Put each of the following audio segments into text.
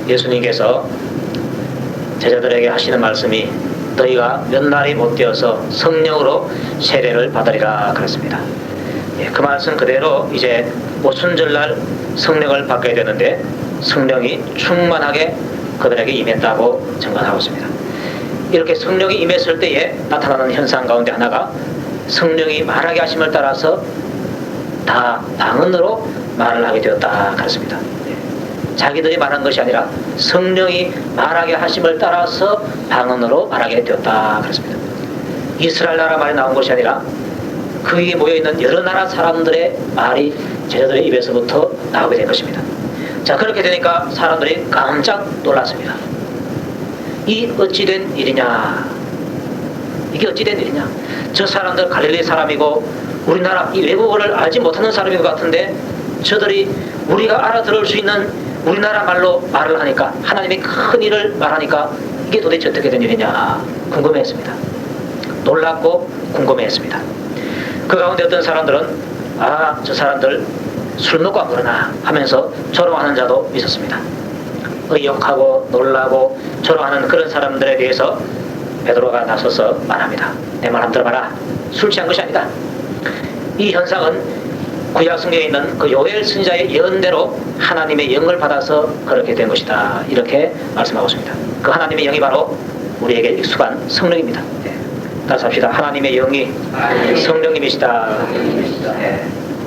예수님께서 제자들에게 하시는 말씀이 너희가 몇 날이 못 되어서 성령으로 세례를 받으리라 그랬습니다. 그 말씀 그대로 이제 오순절날 성령을 받게 되는데 성령이 충만하게 그들에게 임했다고 증언하고 있습니다. 이렇게 성령이 임했을 때에 나타나는 현상 가운데 하나가 성령이 말하게 하심을 따라서 다 방언으로 말을 하게 되었다 그랬습니다. 자기들이 말한 것이 아니라 성령이 말하게 하심을 따라서 방언으로 말하게 되었다 그랬습니다. 이스라엘 나라 말이 나온 것이 아니라 그 위에 모여있는 여러 나라 사람들의 말이 제자들의 입에서부터 나오게 된 것입니다. 자, 그렇게 되니까 사람들이 깜짝 놀랐습니다. 이 어찌된 일이냐, 이게 어찌된 일이냐, 저 사람들 갈릴리 사람이고 우리나라 이 외국어를 알지 못하는 사람인 것 같은데 저들이 우리가 알아들을 수 있는 우리나라 말로 말을 하니까, 하나님의 큰 일을 말하니까 이게 도대체 어떻게 된 일이냐 궁금해했습니다. 놀랍고 궁금해했습니다. 그 가운데 어떤 사람들은 저 사람들 술 먹고 안 그러나 하면서 조롱하는 자도 있었습니다. 의욕하고 놀라고 조롱하는 그런 사람들에 대해서 베드로가 나서서 말합니다. 내 말 한번 들어봐라. 술 취한 것이 아니다. 이 현상은 구약 성경에 있는 그 요엘 선지자의 예언대로 하나님의 영을 받아서 그렇게 된 것이다. 이렇게 말씀하고 있습니다. 그 하나님의 영이 바로 우리에게 익숙한 성령입니다. 다시 합시다. 하나님의 영이 성령님이시다.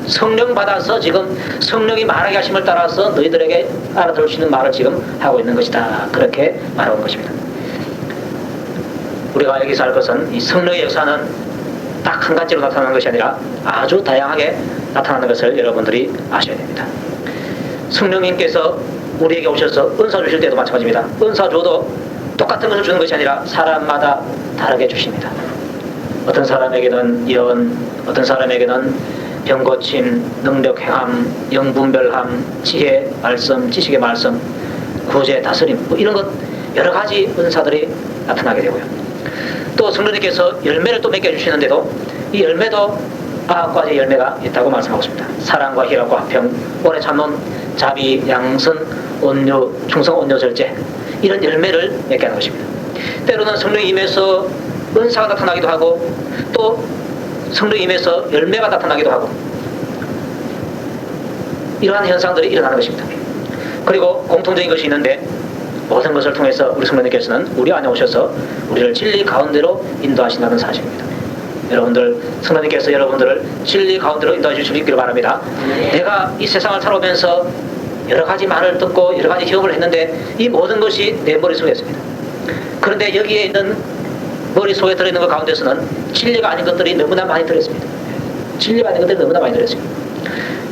성령 받아서 지금 성령이 말하게 하심을 따라서 너희들에게 알아들을 수 있는 말을 지금 하고 있는 것이다. 그렇게 말하는 것입니다. 우리가 여기서 할 것은 이 성령의 역사는 딱 한 가지로 나타나는 것이 아니라 아주 다양하게 나타나는 것을 여러분들이 아셔야 됩니다. 성령님께서 우리에게 오셔서 은사 주실 때도 마찬가지입니다. 은사 줘도 똑같은 것을 주는 것이 아니라 사람마다 다르게 주십니다. 어떤 사람에게는 예언, 어떤 사람에게는 병고침, 능력 행함, 영분별함, 지혜 말씀, 지식의 말씀, 구제 다스림, 이런 것 여러 가지 은사들이 나타나게 되고요. 또 성령님께서 열매를 또 맺게 해주시는데도 이 열매도 9가지 열매가 있다고 말씀하고 있습니다. 사랑과 희락과 화평, 오래 참는 자비, 양선, 온유, 충성, 온유, 절제, 이런 열매를 맺게 하는 것입니다. 때로는 성령이 임해서 은사가 나타나기도 하고 또 성령이 임해서 열매가 나타나기도 하고 이러한 현상들이 일어나는 것입니다. 그리고 공통적인 것이 있는데 모든 것을 통해서 우리 성령님께서는 우리 안에 오셔서 우리를 진리 가운데로 인도하신다는 사실입니다. 여러분들, 성령님께서 여러분들을 진리 가운데로 인도해 주시기를 바랍니다. 내가 이 세상을 살아오면서 여러 가지 말을 듣고 여러 가지 경험을 했는데 이 모든 것이 내 머릿속에 있습니다. 그런데 여기에 있는 머릿속에 들어있는 것 가운데서는 진리가 아닌 것들이 너무나 많이 들어있습니다. 진리가 아닌 것들이 너무나 많이 들어있습니다.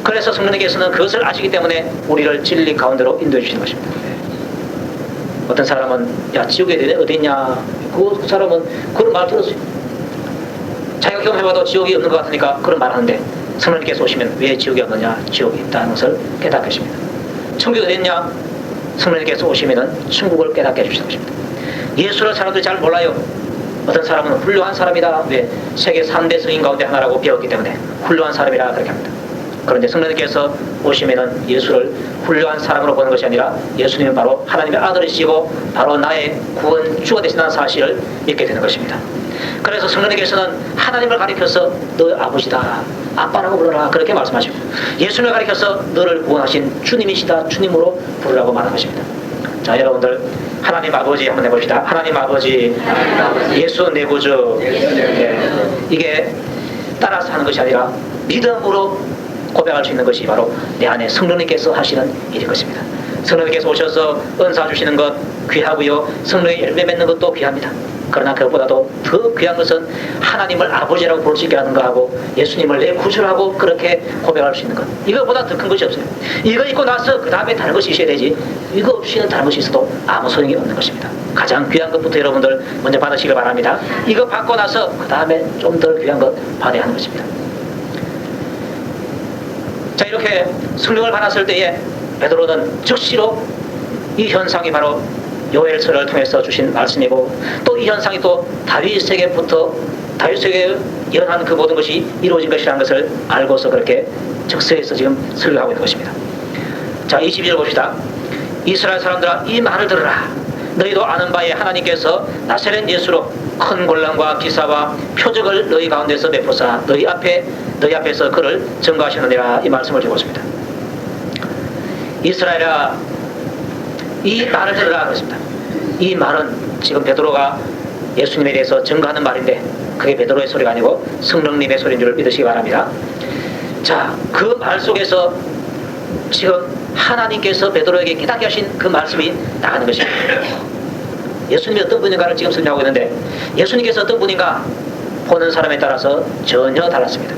그래서 성령님께서는 그것을 아시기 때문에 우리를 진리 가운데로 인도해 주시는 것입니다. 어떤 사람은 지옥에 어디 있냐, 그 사람은 그런 말 들었어요. 자기가 경험해봐도 지옥이 없는 것 같으니까 그런 말 하는데 성령님께서 오시면 왜 지옥이 없느냐, 지옥이 있다는 것을 깨닫게 하십니다. 천국이 어디 있냐, 성령님께서 오시면 천국을 깨닫게 해주시는 것입니다. 예수를 사람들이 잘 몰라요. 어떤 사람은 훌륭한 사람이다. 왜? 세계 3대 성인 가운데 하나라고 배웠기 때문에 훌륭한 사람이라 그렇게 합니다. 그런데 성령님께서 오시면은 예수를 훌륭한 사람으로 보는 것이 아니라 예수님은 바로 하나님의 아들이시고 바로 나의 구원 주가 되신다는 사실을 믿게 되는 것입니다. 그래서 성령님께서는 하나님을 가리켜서 너 아버지다, 아빠라고 불러라, 그렇게 말씀하시고 예수님을 가리켜서 너를 구원하신 주님이시다, 주님으로 부르라고 말하는 것입니다. 자, 여러분들 하나님 아버지 한번 해봅시다. 하나님 아버지, 예수 내 구주. 이게 따라서 하는 것이 아니라 믿음으로 고백할 수 있는 것이 바로 내 안에 성령님께서 하시는 일인 것입니다. 성령님께서 오셔서 은사 주시는 것 귀하고요, 성령의 열매 맺는 것도 귀합니다. 그러나 그것보다도 더 귀한 것은 하나님을 아버지라고 부를 수 있게 하는 것하고 예수님을 내 구주라고 그렇게 고백할 수 있는 것, 이거보다 더 큰 것이 없어요. 이거 있고 나서 그 다음에 다른 것이 있어야 되지, 이거 없이는 다른 것이 있어도 아무 소용이 없는 것입니다. 가장 귀한 것부터 여러분들 먼저 받으시길 바랍니다. 이거 받고 나서 그 다음에 좀 더 귀한 것 받아야 하는 것입니다. 자, 이렇게 성령을 받았을 때에 베드로는 즉시로 이 현상이 바로 요엘서를 통해서 주신 말씀이고 또 이 현상이 또 다윗에게부터 다윗에게 예언한 그 모든 것이 이루어진 것이라는 것을 알고서 그렇게 즉석에서 지금 설교하고 있는 것입니다. 자, 22절 봅시다. 이스라엘 사람들아, 이 말을 들으라. 너희도 아는 바에 하나님께서 나사렛 예수로 큰 곤란과 기사와 표적을 너희 가운데서 베푸사 너희 앞에서 그를 증거하시느니라. 이 말씀을 주고 있습니다. 이스라엘아, 이 말을 들으라 그랬습니다. 이 말은 지금 베드로가 예수님에 대해서 증거하는 말인데 그게 베드로의 소리가 아니고 성령님의 소리인 줄 믿으시기 바랍니다. 자, 그 말 속에서 지금 하나님께서 베드로에게 깨닫게 하신 그 말씀이 나가는 것입니다. 예수님이 어떤 분인가를 지금 설명하고 있는데 예수님께서 어떤 분인가 보는 사람에 따라서 전혀 달랐습니다.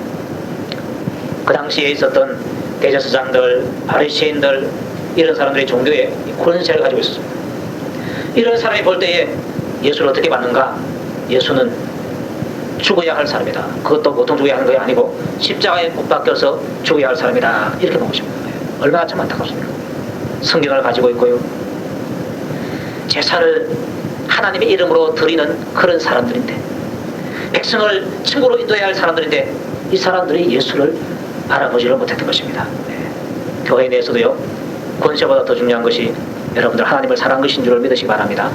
그 당시에 있었던 대제사장들, 바리새인들 이런 사람들이 종교의 권세를 가지고 있었습니다. 이런 사람이 볼 때에 예수를 어떻게 봤는가? 예수는 죽어야 할 사람이다. 그것도 보통 죽어야 하는 것이 아니고 십자가에 못 박혀서 죽어야 할 사람이다. 이렇게 본 것입니다. 얼마나 참 안타깝습니까? 성경을 가지고 있고요. 제사를 하나님의 이름으로 드리는 그런 사람들인데 백성을 친구로 인도해야 할 사람들인데 이 사람들이 예수를 알아보지를 못했던 것입니다. 교회 내에서도요. 권세보다 더 중요한 것이 여러분들 하나님을 사랑하는 것인 줄 믿으시기 바랍니다.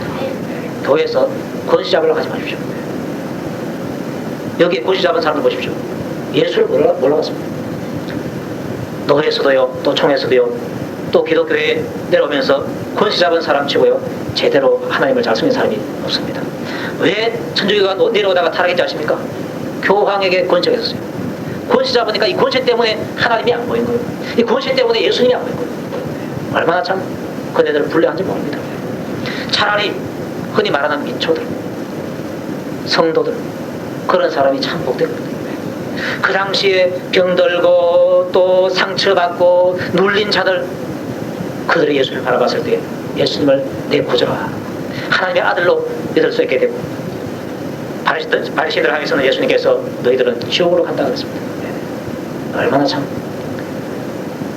교회에서 권세 잡으려고 하지 마십시오. 여기에 권세 잡은 사람들 보십시오. 예수를 몰라봤습니다. 노회에서도요, 또 총회에서도요, 또 기독교회에 내려오면서 권세 잡은 사람 치고요, 제대로 하나님을 잘 섬긴 사람이 없습니다. 왜 천주교가 내려오다가 타락했지 아십니까? 교황에게 권세가 있었어요. 권세 잡으니까 이 권세 때문에 하나님이 안 보인 거예요. 이 권세 때문에 예수님이 안 보인 거예요. 얼마나 참 그네들을 불리한지 모릅니다. 차라리 흔히 말하는 민초들, 성도들, 그런 사람이 참 복되거든요. 그 당시에 병들고 또 상처받고 눌린 자들, 그들이 예수를 바라봤을 때 예수님을 내 구주라, 하나님의 아들로 믿을 수 있게 되고, 바리새인들 향해서는 예수님께서 너희들은 지옥으로 간다 그랬습니다. 얼마나 참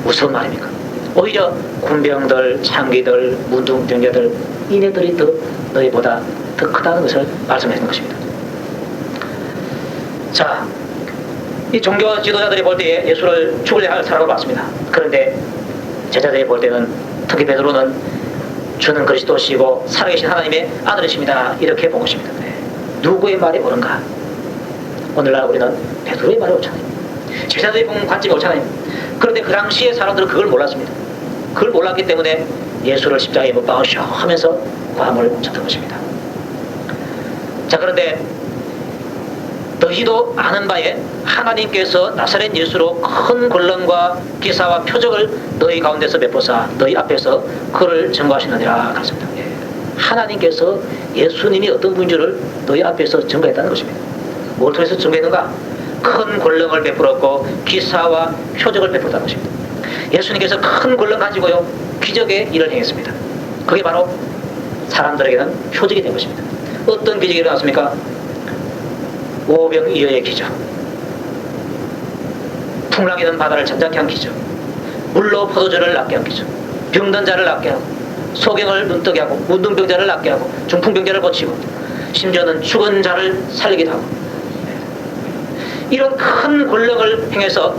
무서운 말입니까? 오히려 군병들, 창기들, 문둥병자들, 이네들이 더 너희보다 더 크다는 것을 말씀하시는 것입니다. 자, 이 종교 지도자들이 볼 때에 예수를 죽으려 할 사람으로 봤습니다. 그런데 제자들이 볼 때는, 특히 베드로는 주는 그리스도시고 살아계신 하나님의 아들이십니다. 이렇게 본 것입니다. 누구의 말이 옳은가? 오늘날 우리는 베드로의 말이 옳잖아요. 제자들이 본 관점이 옳잖아요. 그런데 그 당시에 사람들은 그걸 몰랐습니다. 그걸 몰랐기 때문에 예수를 십자가에 못 박으시오 하면서 고함을 쳤던 것입니다. 자, 그런데 너희도 아는 바에 하나님께서 나사렛 예수로 큰 권능과 기사와 표적을 너희 가운데서 베푸사 너희 앞에서 그를 증거하시느니라 그랬습니다. 하나님께서 예수님이 어떤 분인 줄을 너희 앞에서 증거했다는 것입니다. 뭘 통해서 증거했는가? 큰 권능을 베풀었고 기사와 표적을 베풀었다는 것입니다. 예수님께서 큰 권능 가지고요, 기적의 일을 행했습니다. 그게 바로 사람들에게는 표적이 된 것입니다. 어떤 기적이 일어났습니까? 오병이어의 기적, 풍랑이던 바다를 잠잠케 한 기적, 물로 포도주를 낫게 한 기적, 병든 자를 낫게 하고, 소경을 눈뜨게 하고, 문둥병자를 낫게 하고, 중풍병자를 고치고, 심지어는 죽은 자를 살리기도 하고, 이런 큰 권력을 행해서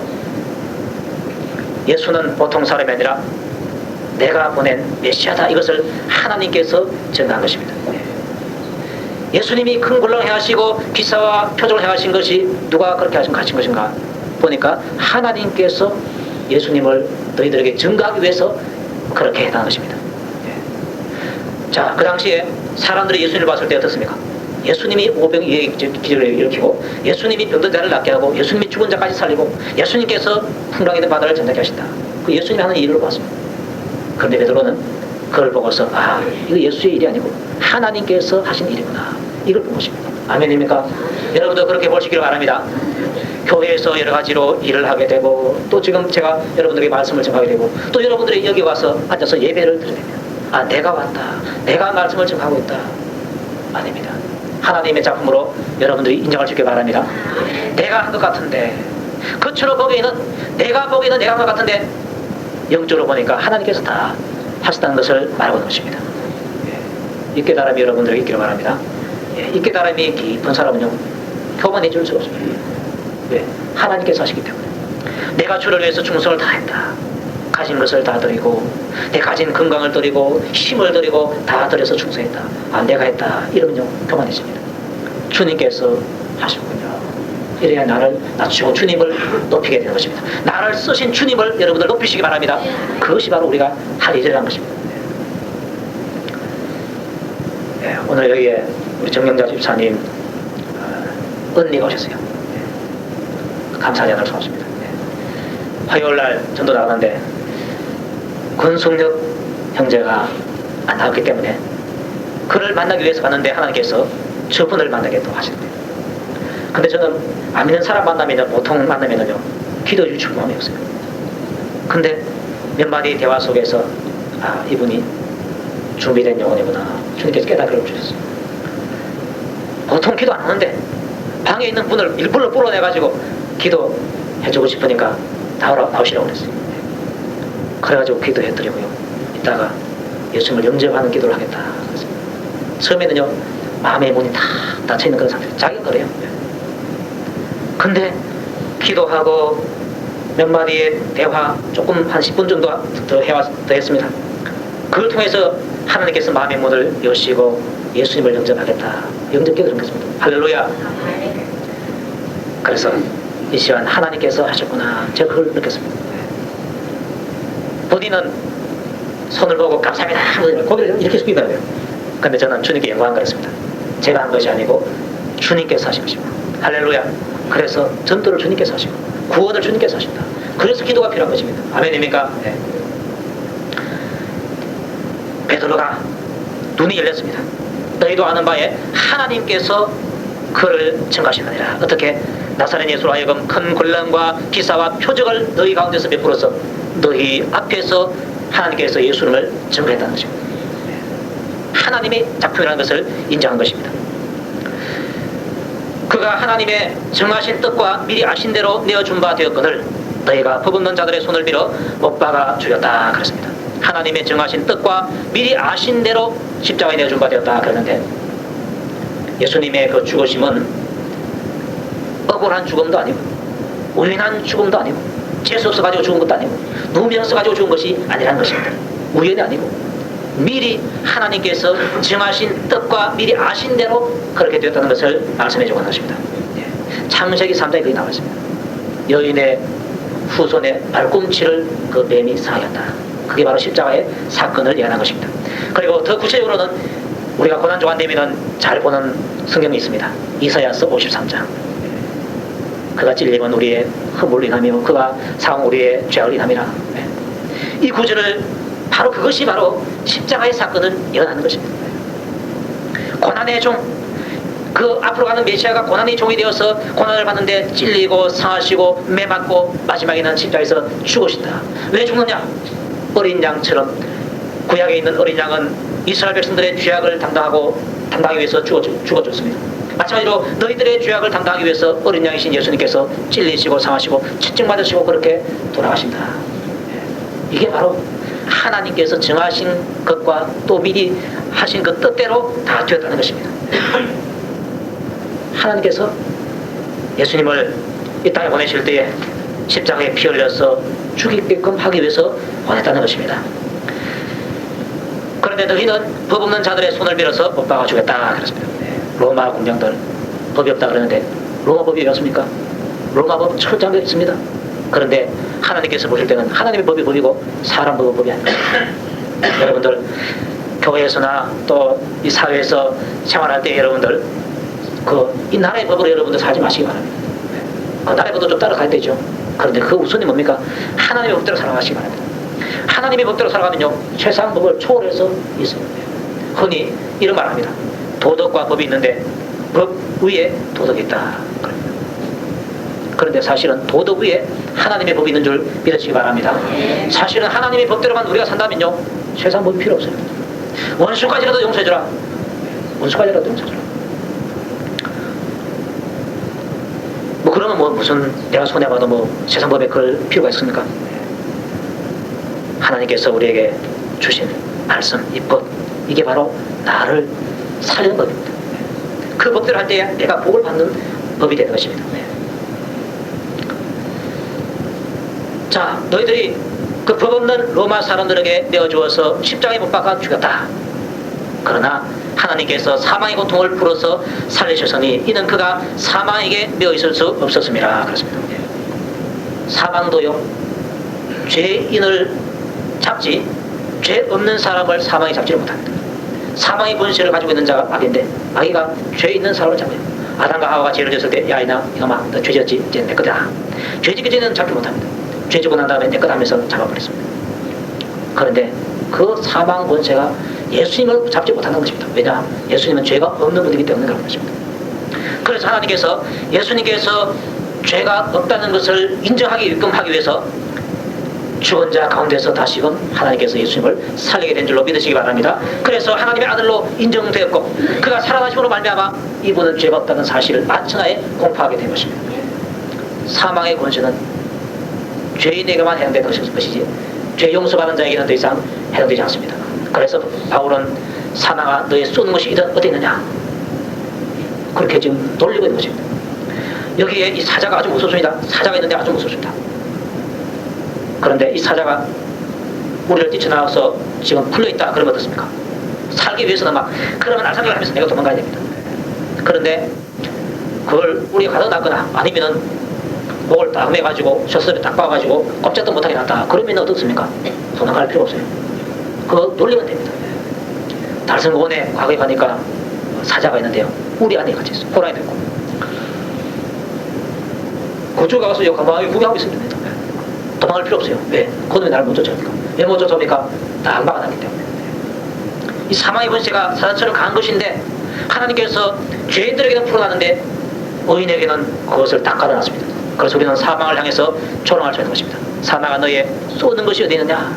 예수는 보통 사람이 아니라 내가 보낸 메시아다, 이것을 하나님께서 증거한 것입니다. 예수님이 큰 권력을 행하시고 기사와 표적을 행하신 것이 누가 그렇게 하신 것인가 보니까 하나님께서 예수님을 너희들에게 증거하기 위해서 그렇게 했다는 것입니다. 자, 그 당시에 사람들이 예수님을 봤을 때 어떻습니까? 예수님이 오병이어의 기적을 일으키고, 예수님이 병든 자를 낫게 하고, 예수님이 죽은 자까지 살리고, 예수님께서 풍랑이 된 바다를 잠잠케 하신다. 그 예수님이 하는 일을 봤습니다. 그런데 베드로는 그걸 보고서 이거 예수의 일이 아니고 하나님께서 하신 일이구나, 이걸 본 것입니다. 아멘입니까? 여러분도 그렇게 보시기를 바랍니다. 교회에서 여러 가지로 일을 하게 되고, 또 지금 제가 여러분들에게 말씀을 전하게 되고, 또 여러분들이 여기 와서 앉아서 예배를 드립니다. 내가 왔다, 내가 말씀을 전하고 있다. 아닙니다. 하나님의 작품으로 여러분들이 인정할 수 있게 바랍니다. 내가 한 것 같은데, 겉으로 보기에는 내가 한 것 같은데, 영적으로 보니까 하나님께서 다 하셨다는 것을 말하고 있는 것입니다. 이 깨달음이 여러분들에게 있기를 바랍니다. 이 깨달음이 깊은 사람은요, 교만해 줄 수 없습니다. 왜? 하나님께서 하시기 때문에. 내가 주를 위해서 충성을 다했다. 가진 것을 다 드리고 내 가진 건강을 드리고 힘을 드리고 다 드려서 충성했다. 아, 내가 했다. 이러면요 교만해집니다. 주님께서 하셨군요. 이래야 나를 낮추고 주님을 높이게 되는 것입니다. 나를 쓰신 주님을 여러분들 높이시기 바랍니다. 그것이 바로 우리가 할 일이라는 것입니다. 네, 오늘 여기에 우리 정영자 집사님 언니가 오셨어요. 네, 감사의 하나를 소합니다. 네. 화요일날 전도 나가는데 권숙력 형제가 안 나왔기 때문에 그를 만나기 위해서 갔는데 하나님께서 저분을 만나게 또 하셨대요. 근데 저는 안 믿는 사람 만나면 보통 만나면요 기도 유축 마음이 없어요. 근데 몇 마디 대화 속에서 아, 이분이 준비된 영혼이구나. 주님께서 깨닫게 주셨어요. 보통 기도 안 하는데 방에 있는 분을 일부러 불러내가지고 기도해주고 싶으니까 나오시라고 그랬어요. 그래가지고 기도해드리고요. 이따가 예수님을 영접하는 기도를 하겠다. 처음에는요 마음의 문이 다 닫혀있는 그런 상태. 자기가 그래요. 근데 기도하고 몇 마디의 대화 조금 한 10분 정도 더 했습니다. 그걸 통해서 하나님께서 마음의 문을 여시고 예수님을 영접하겠다. 영접 기도를 했습니다. 할렐루야. 그래서 이 시간 하나님께서 하셨구나. 제가 그걸 느꼈습니다. 본인은 손을 보고 감사합니다. 고개를 이렇게 숙이다 그래요. 근데 저는 주님께 영광 그랬습니다. 제가 한 것이 아니고 주님께서 하신 것입니다. 할렐루야. 그래서 전도를 주님께서 하시고 구원을 주님께서 하십니다. 그래서 기도가 필요한 것입니다. 아멘입니까? 네. 베드로가 눈이 열렸습니다. 너희도 아는 바에 하나님께서 그를 증가하시느니라. 어떻게? 나사렛 예수로 하여금 큰 권능과 기사와 표적을 너희 가운데서 베풀어서 너희 앞에서 하나님께서 예수님을 증거했다는 것입니다. 하나님의 작품이라는 것을 인정한 것입니다. 그가 하나님의 정하신 뜻과 미리 아신 대로 내어준 바 되었거늘 너희가 법 없는 자들의 손을 빌어 못 박아 죽였다 그랬습니다. 하나님의 정하신 뜻과 미리 아신 대로 십자가에 내어준 바 되었다 그랬는데 예수님의 그 죽으심은 억울한 죽음도 아니고 우연한 죽음도 아니고 재수 없어가지고 죽은 것도 아니고 누명 써가지고 죽은 것이 아니라는 것입니다. 우연이 아니고 미리 하나님께서 정하신 뜻과 미리 아신 대로 그렇게 되었다는 것을 말씀해주고 하는 것입니다. 창세기 3장에 그게 나와 있습니다. 여인의 후손의 발꿈치를 그 뱀이 상하였다. 그게 바로 십자가의 사건을 예언한 것입니다. 그리고 더 구체적으로는 우리가 고난주간 되면은 잘 보는 성경이 있습니다. 이사야서 53장. 그가 찔림은 우리의 허물을 인하며 그가 상한 우리의 죄악을 인함이라. 이 구절을 바로 그것이 바로 십자가의 사건을 예언하는 것입니다. 고난의 종, 그 앞으로 가는 메시아가 고난의 종이 되어서 고난을 받는데 찔리고 상하시고 매맞고 마지막에는 십자가에서 죽으신다. 왜 죽느냐? 어린 양처럼 구약에 있는 어린 양은 이스라엘 백성들의 죄악을 담당하기 위해서 죽어줬습니다. 마찬가지로 너희들의 죄악을 담당하기 위해서 어린 양이신 예수님께서 찔리시고 상하시고 채찍맞으시고 그렇게 돌아가신다. 이게 바로 하나님께서 정하신 것과 또 미리 하신 그 뜻대로 다 되었다는 것입니다. 하나님께서 예수님을 이 땅에 보내실 때에 십자가에 피 흘려서 죽이게끔 하기 위해서 보냈다는 것입니다. 그런데 너희는 법 없는 자들의 손을 빌어서 못 박아 주겠다 그랬습니다. 로마 공장들 법이 없다 그러는데 로마 법이 왜 없습니까? 로마 법 철저하게 있습니다. 그런데 하나님께서 보실 때는 하나님의 법이 법이고 사람 법이 아닙니다. 여러분들 교회에서나 또 이 사회에서 생활할 때 여러분들 이 나라의 법으로 여러분들 살지 마시기 바랍니다. 그 나라의 법도 좀 따라가야 되죠. 그런데 그 우선이 뭡니까? 하나님의 법대로 살아가시기 바랍니다. 하나님의 법대로 살아가면요 세상 법을 초월해서 있습니다. 흔히 이런 말 합니다. 도덕과 법이 있는데 법 위에 도덕이 있다. 그런데 사실은 도덕 위에 하나님의 법이 있는 줄 믿으시기 바랍니다. 사실은 하나님의 법대로만 우리가 산다면요 세상 법이 필요 없어요. 원수까지라도 용서해주라. 원수까지라도 용서해주라. 뭐 그러면 뭐 무슨 내가 손해봐도 뭐 세상 법에 그럴 필요가 있습니까? 하나님께서 우리에게 주신 말씀, 이 법, 이게 바로 나를 살리는 법입니다. 그 법대로 할 때 내가 복을 받는 법이 되는 것입니다. 자, 너희들이 그 법 없는 로마 사람들에게 내어주어서 십자가에 못 박아 죽였다. 그러나 하나님께서 사망의 고통을 풀어서 살리셨으니 이는 그가 사망에게 매어 있을 수 없었습니다. 그렇습니다. 사망도요, 죄인을 잡지 죄 없는 사람을 사망이 잡지를 못합니다. 사망의 본질을 가지고 있는 자가 악인데 악이가 죄 있는 사람을 잡아요. 아담과 하와가 죄를 지었을 때 야 이놈아 너 죄 지었지? 이제 내 거다. 죄 짓기 전에는 잡지 못합니다. 죄 지고 난 다음에 내 거다 하면서 잡아버렸습니다. 그런데 그 사망 권세가 예수님을 잡지 못하는 것입니다. 왜냐? 예수님은 죄가 없는 분이기 때문에 그런 것입니다. 그래서 하나님께서 예수님께서 죄가 없다는 것을 인정하게끔 하기 위해서 죽은 자 가운데서 다시금 하나님께서 예수님을 살리게 된 줄로 믿으시기 바랍니다. 그래서 하나님의 아들로 인정되었고 그가 살아나심으로 말미암아 이분은 죄가 없다는 사실을 만천하에 공포하게 된 것입니다. 사망의 권세는 죄인에게만 해당되는 것이지 죄 용서받은 자에게는 더 이상 해당되지 않습니다. 그래서 바울은 사망아 너의 쏘는 것이 어디 있느냐 그렇게 지금 돌리고 있는 것입니다. 여기에 이 사자가 아주 무섭습니다. 사자가 있는데 아주 무섭습니다. 그런데 이 사자가 우리를 뛰쳐나와서 지금 풀려있다 그러면 어떻습니까? 살기 위해서는 막 그러면 알상을 하면서 내가 도망가야 됩니다. 그런데 그걸 우리가 가다 놨거나 아니면은 목을 딱 매가지고 셔츠를 딱 박아가지고 꼼짝도 못하게 놨다 그러면 어떻습니까? 도망갈 필요 없어요. 그거 놀리면 됩니다. 달성공원에 과거에 가니까 사자가 있는데요. 우리 안에 같이 있어요. 호랑이도 있고 그쪽에 가서 건강하게 구경하고 있으면 됩니다. 도망갈 필요 없어요. 왜? 그놈이 나를 못 쫓아옵니까? 왜 못 쫓아옵니까? 딱 막아놨기 때문에. 이 사망의 권세가 사자처럼 강한 것인데 하나님께서 죄인들에게는 풀어놨는데 의인에게는 그것을 딱 깔아놨습니다. 그래서 우리는 사망을 향해서 조롱할 수 있는 것입니다. 사망아 너의 쏘는 것이 어디 있느냐?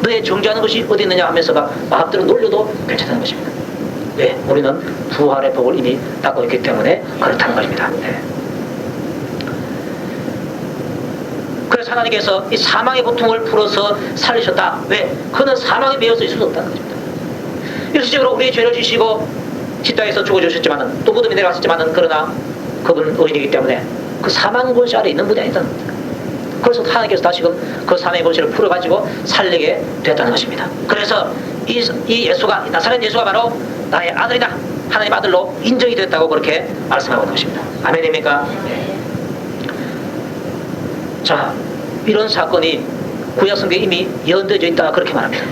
너의 정죄하는 것이 어디 있느냐 하면서가 마음대로 놀려도 괜찮다는 것입니다. 왜? 우리는 부활의 복을 이미 닦고 있기 때문에 그렇다는 것입니다. 네. 그래서 하나님께서 이 사망의 고통을 풀어서 살리셨다. 왜? 그는 사망에 매여서 있을 수 없다는 것입니다. 일시적으로 우리의 죄를 지시고 십자가에서 죽어주셨지만은 또 무덤에 내려가셨지만은 그러나 그분은 의인이기 때문에 그 사망 권세 아래 있는 분이 아니다는 겁니다. 그래서 하나님께서 다시금 그 사망의 권세를 풀어가지고 살리게 됐다는 것입니다. 그래서 이 예수가 나사렛 예수가 바로 나의 아들이다. 하나님 아들로 인정이 됐다고 그렇게 말씀하고 있는 것입니다. 아멘입니까? 자, 이런 사건이 구약성경에 이미 예언되어져 있다 그렇게 말합니다.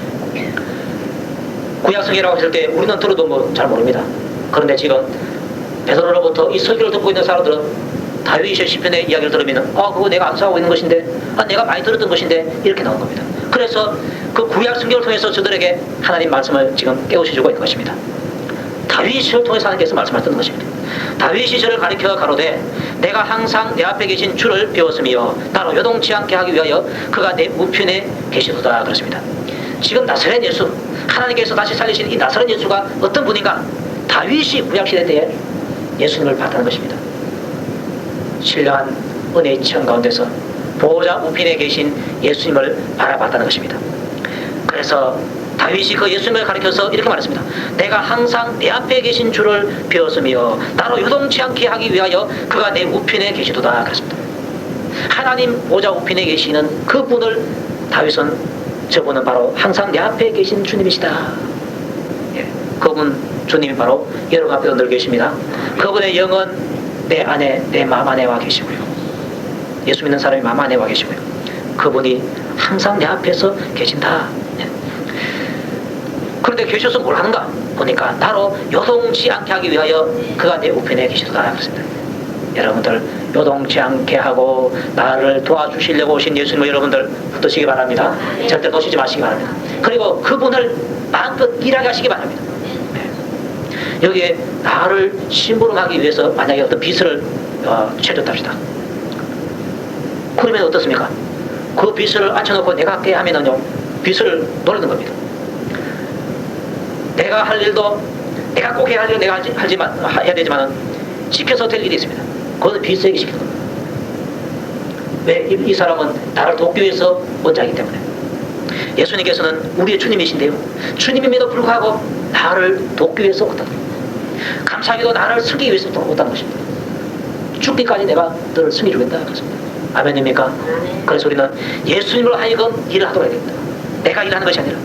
구약성경이라고 했을 때 우리는 들어도 뭐 잘 모릅니다. 그런데 지금 베드로로부터 이 설교를 듣고 있는 사람들은 다윗의 시편의 이야기를 들으면 그거 내가 암송하고 있는 것인데 내가 많이 들었던 것인데 이렇게 나온 겁니다. 그래서 그 구약성경을 통해서 저들에게 하나님 말씀을 지금 깨우쳐주고 있는 것입니다. 다윗 시를 통해서 하나님께서 말씀하셨던 것입니다. 다윗이 저를 가리켜 가로되 내가 항상 내 앞에 계신 주를 배웠으며 나로 요동치 않게 하기 위하여 그가 내 우편에 계시도다 그렇습니다. 지금 나사렛 예수 하나님께서 다시 살리신 이 나사렛 예수가 어떤 분인가? 다윗이 구약시대 때에 예수님을 봤다는 것입니다. 신령한 은혜의 청 가운데서 보호자 우편에 계신 예수님을 바라봤다는 것입니다. 그래서 다윗이 그 예수님을 가리켜서 이렇게 말했습니다. 내가 항상 내 앞에 계신 주를 배웠으며 나로 요동치 않게 하기 위하여 그가 내 우편에 계시도다 그랬습니다. 하나님 보호자 우편에 계시는 그분을 다윗은 저분은 바로 항상 내 앞에 계신 주님이시다. 그분 주님이 바로 여러분 앞에도 늘 계십니다. 그분의 영은 내 안에 내 마음 안에 와 계시고요. 예수 믿는 사람이 마음 안에 와 계시고요. 그분이 항상 내 앞에서 계신다. 그런데 계셔서 뭘 하는가? 보니까 나로 요동치 않게 하기 위하여 그가 내 우편에 계시도다 그랬습니다. 여러분들 요동치 않게 하고 나를 도와주시려고 오신 예수님을 여러분들 붙드시기 바랍니다. 절대 놓치지 마시기 바랍니다. 그리고 그분을 마음껏 일하게 하시기 바랍니다. 여기에 나를 심부름하기 위해서 만약에 어떤 빚을 채줬답시다. 그러면 어떻습니까? 그 빚을 앉혀놓고 내가 할게 하면은요 빚을 노리는 겁니다. 내가 할 일도 내가 꼭 해야 할 일을 내가 해야 되지만은 지켜서 될 일이 있습니다. 그것은 빚세게 시키는 겁니다. 왜? 이 사람은 나를 돕기 위해서 원자이기 때문에. 예수님께서는 우리의 주님이신데요. 주님임에도 불구하고 나를 돕기 위해서 왔다는 겁니다. 감사하게도 나를 섬기기 위해서 왔다는 것입니다. 죽기까지 내가 너를 섬겨주겠다 그렇습니다. 아멘입니까? 그래서 우리는 예수님을 하여금 일을 하도록 해야 됩니다. 내가 일하는 것이 아니라.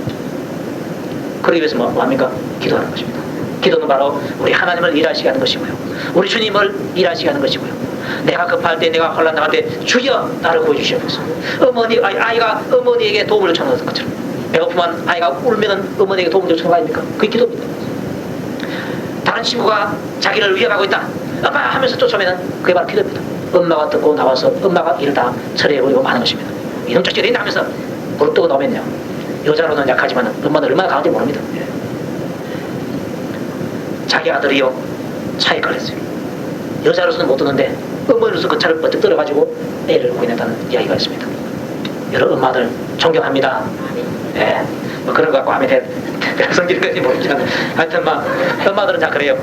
그러기 위해서 뭐 합니까? 기도하는 것입니다. 기도는 바로 우리 하나님을 일하시게 하는 것이고요. 우리 주님을 일하시게 하는 것이고요. 내가 급할 때, 내가 혼란 당할 때 주여 나를 구해주시옵소서. 아이가 어머니에게 도움을 요청하는 것처럼, 배고프면 아이가 울면은 어머니에게 도움을 요청하는 거 아닙니까? 그게 기도입니다. 다른 친구가 자기를 위협하고 있다, 엄마 하면서 쫓아오면은 그게 바로 기도입니다. 엄마가 듣고 나와서 엄마가 일을 다 처리해버리고 마는 것입니다. 이놈 저쪽에 된다 하면서 무릎 뜨고 나오면요, 여자로는 약하지만 엄마는 얼마나 강한지 모릅니다. 자기 아들이요 차에 걸렸어요. 여자로서는 못 듣는데 어머니로서 그 차를 버뜩 들어가지고 애를 구해냈다는 이야기가 있습니다. 여러 엄마들 존경합니다. 예, 뭐 그런 거 갖고 하면 성질까지 모르지만 하여튼 막 엄마들은 다 그래요.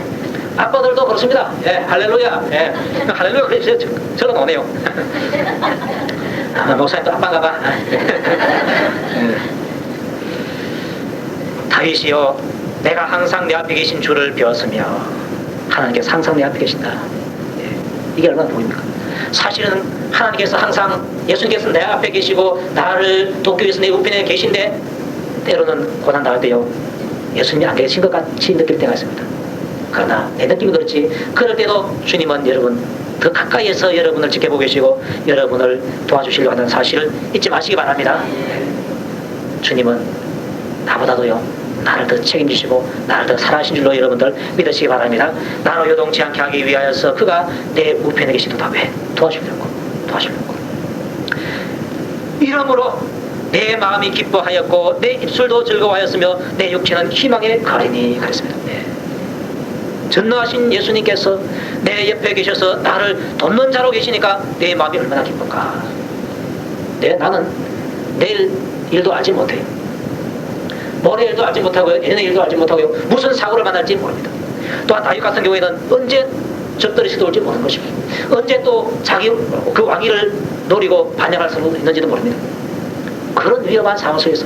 아빠들도 그렇습니다. 예, 할렐루야. 예, 할렐루야. 그래 저런 오네요. 목사님도 아빠인가 봐. 다윗이요, 내가 항상 내 앞에 계신 주를 배웠으며 하나님께서 항상 내 앞에 계신다. 예, 이게 얼마나 보입니까? 사실은 하나님께서 항상, 예수님께서 내 앞에 계시고 나를 돕기 위해서 내 우편에 계신데 때로는 고난 당할 때요, 예수님이 안 계신 것 같이 느낄 때가 있습니다. 그러나 내 느낌이 그렇지, 그럴 때도 주님은 여러분 더 가까이에서 여러분을 지켜보고 계시고 여러분을 도와주시려고 하는 사실을 잊지 마시기 바랍니다. 주님은 나보다도요 나를 더 책임지시고 나를 더 사랑하신 줄로 여러분들 믿으시기 바랍니다. 나로 요동치 않게 하기 위하여서 그가 내 우편에 계시도다. 왜? 도와주려고. 이러므로 내 마음이 기뻐하였고 내 입술도 즐거워하였으며 내 육체는 희망에 가리니 그랬습니다. 네. 전능하신 예수님께서 내 옆에 계셔서 나를 돕는 자로 계시니까 내 마음이 얼마나 기쁜가. 나는 내일 일도 알지 못해요. 모레 일도 알지 못하고요, 내년 일도 알지 못하고요, 무슨 사고를 만날지 모릅니다. 또한 다윗 같은 경우에는 언제 적들이 시도올지 모르는 것입니다. 언제 또 자기 그 왕위를 노리고 반역할 수도 있는지도 모릅니다. 그런 위험한 상황 속에서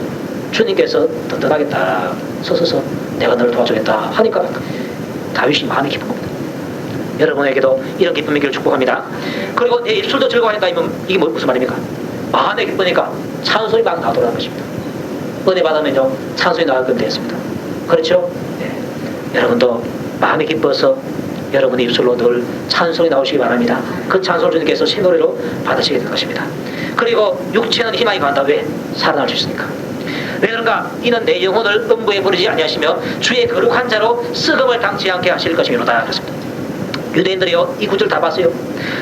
주님께서 든든하게 딱 서서서 내가 너를 도와주겠다 하니까 다윗이 마음이 기쁜 겁니다. 여러분에게도 이런 기쁨이 있기를 축복합니다. 그리고 내 입술도 즐거워하니까 이게 무슨 말입니까? 마음에 기쁘니까 찬송이 막 나오더라는 것입니다. 은혜 받으면요 찬송이 나올 겁니다. 그렇죠? 네. 여러분도 마음이 기뻐서 여러분의 입술로 늘 찬송이 나오시기 바랍니다. 그 찬송을 주님께서 새 노래로 받으시게 될 것입니다. 그리고 육체는 희망이 간다. 왜? 살아날 수 있으니까. 왜 그런가? 이는 내 영혼을 음부에 버리지 아니하시며 주의 거룩한 자로 썩음을 당치 않게 하실 것이로다. 그렇습니다. 유대인들이요 이 구절 다 봤어요.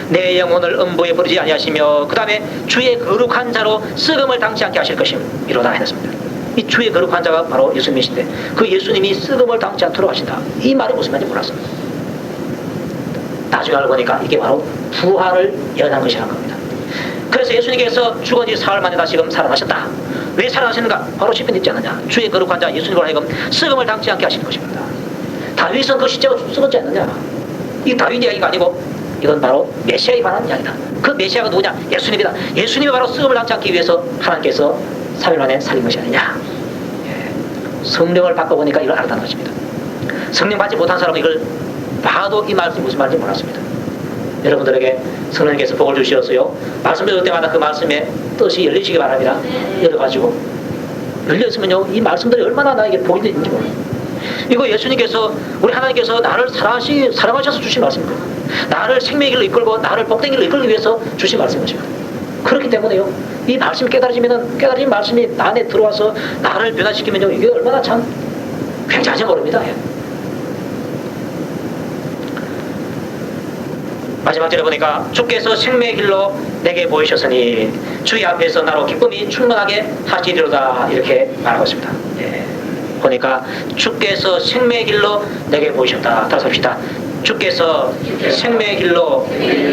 내 영혼을 음부에 버리지 아니하시며 그 다음에 주의 거룩한 자로 썩음을 당치 않게 하실 것이로다 했습니다. 이 주의 거룩한 자가 바로 예수님이신데 그 예수님이 썩음을 당치 않도록 하신다. 이 말이 무슨 말인지 몰랐습니다. 나중에 알고 보니까 이게 바로 부활을 예언한 것이라는 겁니다. 그래서 예수님께서 죽은 지 사흘 만에 다시금 살아나셨다. 왜 살아나셨는가? 바로 시편에 있지 않느냐. 주의 거룩한 자 예수님을 하여금 썩음을 당치 않게 하시는 것입니다. 다윗은 그 시체가 썩었지 않느냐. 이 다윗 이야기가 아니고 이건 바로 메시아에 관한 이야기다. 그 메시아가 누구냐? 예수님이다. 예수님이 바로 썩음을 당치 않기 위해서 하나님께서 3일 만에 살린 것이 아니냐. 성령을 바꿔보니까 이걸 알았다는 것입니다. 성령 받지 못한 사람은 이걸 봐도 이 말씀이 무슨 말인지 몰랐습니다. 여러분들에게 성령님께서 복을 주시었어요. 말씀 들을 때마다 그 말씀의 뜻이 열리시기 바랍니다. 열어가지고 열려있으면요 이 말씀들이 얼마나 나에게 복이 되는지 몰라요. 이거 예수님께서 우리 하나님께서 나를 사랑하셔서 주신 말씀입니다. 나를 생명의 길로 이끌고 나를 복된 길로 이끌기 위해서 주신 말씀입니다. 그렇기 때문에요 이 말씀이 깨달아진 말씀이 나 안에 들어와서 나를 변화시키면요 이게 얼마나 참 굉장히 모릅니다. 마지막 절에 보니까 주께서 생명의 길로 내게 보이셨으니 주의 앞에서 나로 기쁨이 충만하게 하시리로다 이렇게 말하고 있습니다. 보니까 주께서 생명의 길로 내게 보이셨다. 다시 합시다. 주께서 생명의 길로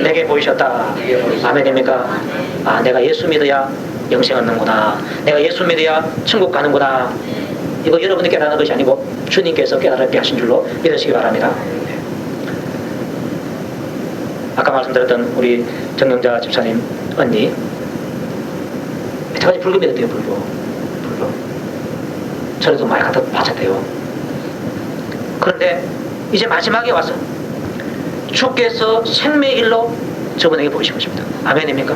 내게 보이셨다. 아멘입니까? 아, 내가 예수 믿어야 영생 얻는구나. 내가 예수 믿어야 천국 가는구나. 이거 여러분이 깨닫는 것이 아니고 주님께서 깨달게 하신 줄로 믿으시기 바랍니다. 아까 말씀드렸던 우리 정영자 집사님 언니 여태까지 불교 믿었대요. 불교 저래도 많이 갖다 바쳤대요. 그런데 이제 마지막에 와서 주께서 생명의 길로 저분에게 보이신 것입니다. 아멘입니까?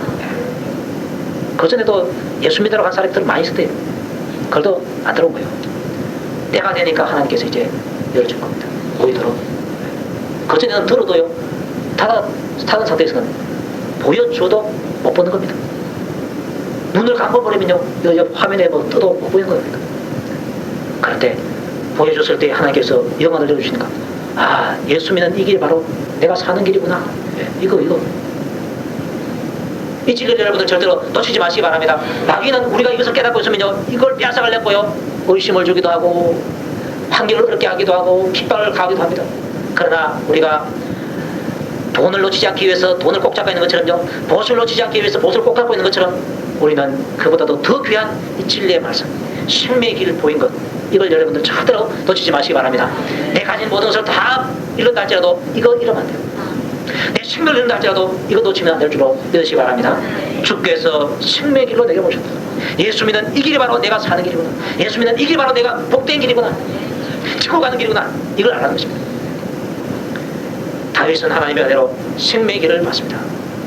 그전에도 예수 믿으러 간 사람들 많이 있었대요. 그래도 안 들어온 거예요. 때가 되니까 하나님께서 이제 열어줄 겁니다. 보이도록. 그전에는 들어도요, 타는 상태에서는 보여줘도 못 보는 겁니다. 눈을 감아버리면요, 옆 화면에 뭐 떠도 못 보이는 겁니다. 그런데 보여줬을 때 하나님께서 영안을 열어주시니까, 아, 예수 믿는 이 길이 바로 내가 사는 길이구나. 이거. 이 진리를 여러분들 절대로 놓치지 마시기 바랍니다. 마귀는 우리가 이것을 깨닫고 있으면요, 이걸 빼앗아가려고요, 의심을 주기도 하고, 판결을 어렵게 하기도 하고, 핍박을 가하기도 합니다. 그러나 우리가 돈을 놓치지 않기 위해서 돈을 꼭 잡고 있는 것처럼요, 보수를 놓치지 않기 위해서 보수를 꼭 잡고 있는 것처럼, 우리는 그보다도 더 귀한 이 진리의 말씀, 생명의 길을 보인 것, 이걸 여러분들 절대로 놓치지 마시기 바랍니다. 내 가진 모든 것을 다 잃는다 할지라도 이거 잃으면 안 돼요. 내 생명을 잃는다 할지라도 이거 놓치면 안 될 줄로 믿으시기 바랍니다. 주께서 생명의 길로 내게 모셨다. 예수 믿는 이 길이 바로 내가 사는 길이구나. 예수 믿는 이 길이 바로 내가 복된 길이구나. 지고 가는 길이구나. 이걸 알아는 것입니다. 다윗은 하나님의 은혜로 생명의 길을 받습니다.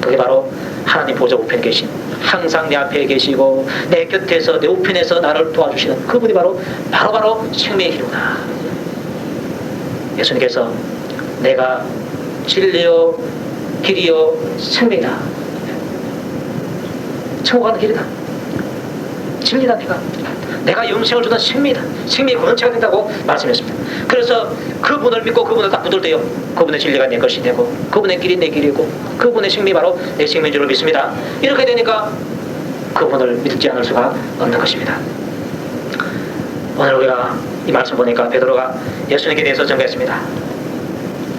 그게 바로 하나님 보좌 우편에 계신, 항상 내 앞에 계시고 내 곁에서 내 우편에서 나를 도와주시는 그분이 바로 생명의 길이구나. 예수님께서 내가 진리요 길이요 생명이다. 천국 가는 길이다. 진리다. 내가 영생을 주는 생명이다. 생명의 근원체가 된다고 말씀했습니다. 그래서 그분을 믿고 그분을 딱 붙들 때요, 그분의 진리가 내 것이 되고, 그분의 길이 내 길이고, 그분의 생명이 바로 내 생명인 줄을 믿습니다. 이렇게 되니까 그분을 믿지 않을 수가 없는 것입니다. 오늘 우리가 이 말씀 보니까 베드로가 예수님께 대해서 증거했습니다.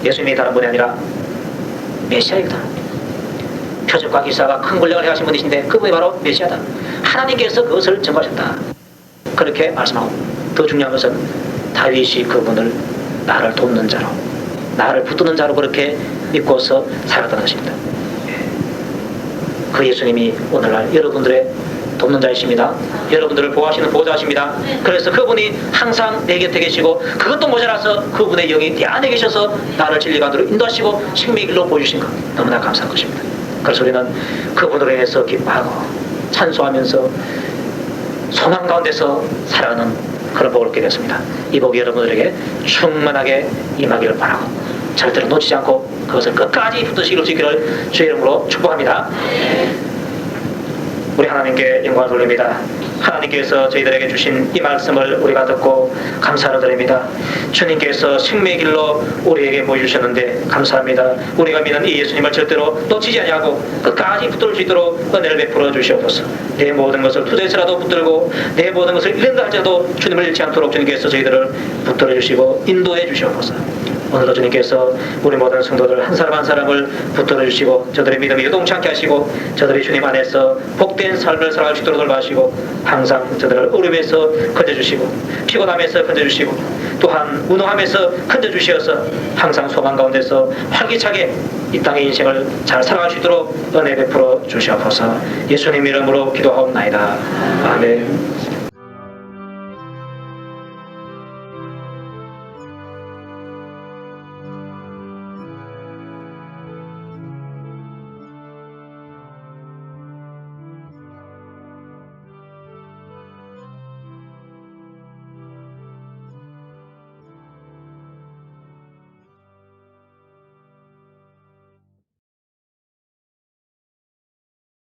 예수님이 다른 분이 아니라 메시아이다. 표적과 기사가 큰 권력을 행하신 분이신데 그분이 바로 메시아다. 하나님께서 그것을 증거하셨다. 그렇게 말씀하고, 더 중요한 것은 다윗이 그분을 나를 돕는 자로, 나를 붙드는 자로 그렇게 믿고서 살았다는 것입니다. 그 예수님이 오늘날 여러분들의 돕는 자이십니다. 여러분들을 보호하시는 보호자이십니다. 그래서 그분이 항상 내 곁에 계시고, 그것도 모자라서 그분의 영이 내 안에 계셔서 나를 진리가도로 인도하시고 생명의 길로 보여주신 것, 너무나 감사한 것입니다. 그래서 우리는 그분으로 인해서 기뻐하고 찬송하면서 소망 가운데서 살아가는 그런 복을 얻게 됐습니다. 이 복이 여러분들에게 충만하게 임하기를 바라고, 절대로 놓치지 않고 그것을 끝까지 붙드실 수 있기를 주의 이름으로 축복합니다. 우리 하나님께 영광을 돌립니다. 하나님께서 저희들에게 주신 이 말씀을 우리가 듣고 감사를 드립니다. 주님께서 생명의 길로 우리에게 보여주셨는데 감사합니다. 우리가 믿는 이 예수님을 절대로 놓치지 아니하고 끝까지 붙들 수 있도록 은혜를 베풀어 주시옵소서. 내 모든 것을 투자해서라도 붙들고 내 모든 것을 잃는다 할지라도 주님을 잃지 않도록 주님께서 저희들을 붙들어 주시고 인도해 주시옵소서. 오늘도 주님께서 우리 모든 성도들 한 사람 한 사람을 붙들어 주시고 저들의 믿음이 요동치 않게 하시고 저들이 주님 안에서 복된 삶을 살아갈 수 있도록 돌봐주시고 항상 저들을 어려움에서 건져주시고 피곤함에서 건져주시고 또한 무능함에서 건져주시어서 항상 소망 가운데서 활기차게 이 땅의 인생을 잘 살아갈 수 있도록 은혜 베풀어 주시옵소서. 예수님 이름으로 기도하옵나이다. 아멘.